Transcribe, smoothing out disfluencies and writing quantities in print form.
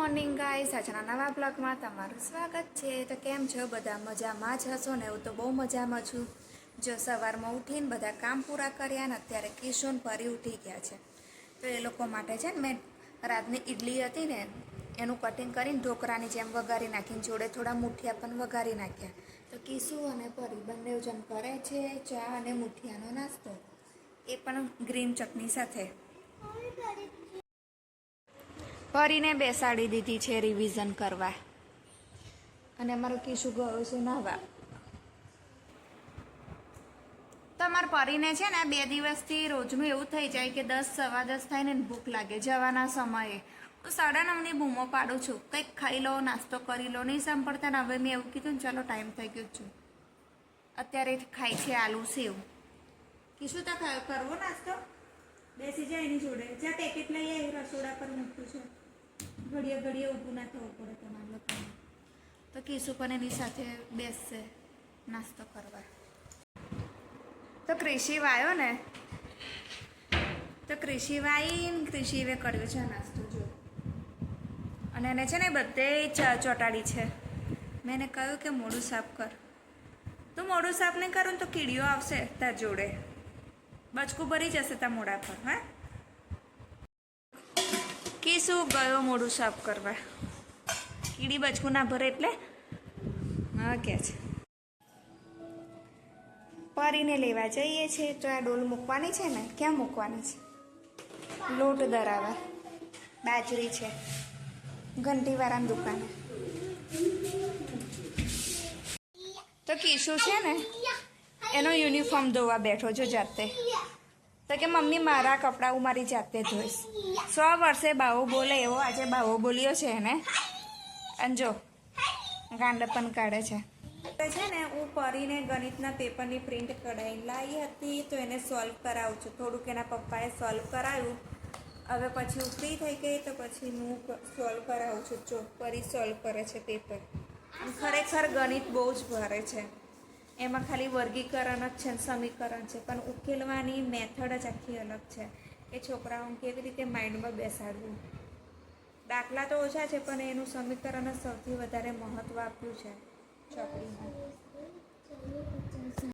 Morning guys, આજના નવા બ્લોગમાં તમારું સ્વાગત છે। તો કેમ છો બધા? મજામાં જ હશો ને? હું તો બહુ મજામાં છું। જો સવારમાં ઉઠીને બધા કામ પૂરા કર્યા ને અત્યારે કિશોન પરી ઉઠી ગયા છે। તો એ લોકો માટે છે ને મેં રાતની ઇડલી હતી ને એનું કટિંગ કરીને ઢોકળાની જેમ વઘારી નાખીને જોડે થોડા મુઠિયા પણ વઘારી નાખ્યા। તો કિશુ અને પરી બંને જણ કરે છે ચા અને મુઠિયાનો નાસ્તો, એ પણ ગ્રીન ચટણી સાથે। પરીને બેસાડી દીધી છે રિવિઝન કરવા, અને અમારો કિશુ ગયો છે નાહવા। તમારે પરીને છે ને 2 દિવસથી રોજનું એવું થઈ જાય કે 10 સવા 10 થાય ને ભૂખ લાગે જવાના સમયે, તો 9:30ની બૂમો પાડું છું, કંઈક ખાઈ લો, નાસ્તો કરી લો, નહીં સાંભળતા ને હવે મેં એવું કીધું ને ચાલો ટાઈમ થઈ ગયો છું, અત્યારે ખાય છે આલુ સેવ। કિશુ તો કરવો નાસ્તો? બેસી જાય એની જોડે, જ્યાં પેકેટ લઈ આવી રસોડા પર મૂકતું છે, ઘડીએ ઘડીએ ઊભું ના થવું પડે તમારા લોકોને। તો કિશુ પણ એની સાથે બેસશે નાસ્તો કરવા। તો ક્રિશી વાયો ને, તો ક્રિશી વાઈને ક્રિશીએ કર્યો છે નાસ્તો જો, અને એને છે ને બધે ચોટાડી છે। મેં એને કહ્યું કે મોઢું સાફ કર, તું મોઢું સાફ નહીં કરું તો કીડીઓ આવશે તાર જોડે, બચકું ભરી જશે તાર મોઢા પર। હા, કિશુ ગયો મોઢું સાફ કરવા, કીડી બચકું ના ભરે એટલે હા કે છે। પરીને લેવા જઈએ છે તો આ ડોલ મૂકવાની છે ને, ક્યાં મૂકવાની છે? લોટ દરાવા બાજરી છે ઘંટીવાળાની દુકાને। તો કિશુ છે ને એનો યુનિફોર્મ ધોવા બેઠો જો જાતે, તો કે મમ્મી મારા કપડાં હું મારી જાતે ધોઈશ। 100 વર્ષે બાવો બોલે એવો આજે બાવો બોલ્યો છે એને, અને જો ગાંડ પણ કાઢે છે। છે ને હું પરીને ગણિતના પેપરની પ્રિન્ટ કઢાવીને લાવી હતી, તો એને સોલ્વ કરાવું છું। થોડુંક એના પપ્પાએ સોલ્વ કરાવ્યું, હવે પછી હું ફ્રી થઈ ગઈ તો પછી હું સોલ્વ કરાવું છું। જો પરી સોલ્વ કરે છે પેપર, ખરેખર ગણિત બહુ જ ભારે છે, એમાં ખાલી વર્ગીકરણ જ છે, સમીકરણ છે, પણ ઉકેલવાની મેથડ જ આખી અલગ છે કે છોકરાઓને કેવી રીતે માઇન્ડમાં બેસાડવું। દાખલા તો ઓછા છે પણ એનું સમીકરણ જ સૌથી વધારે મહત્ત્વ આપ્યું છે ચોપડીમાં।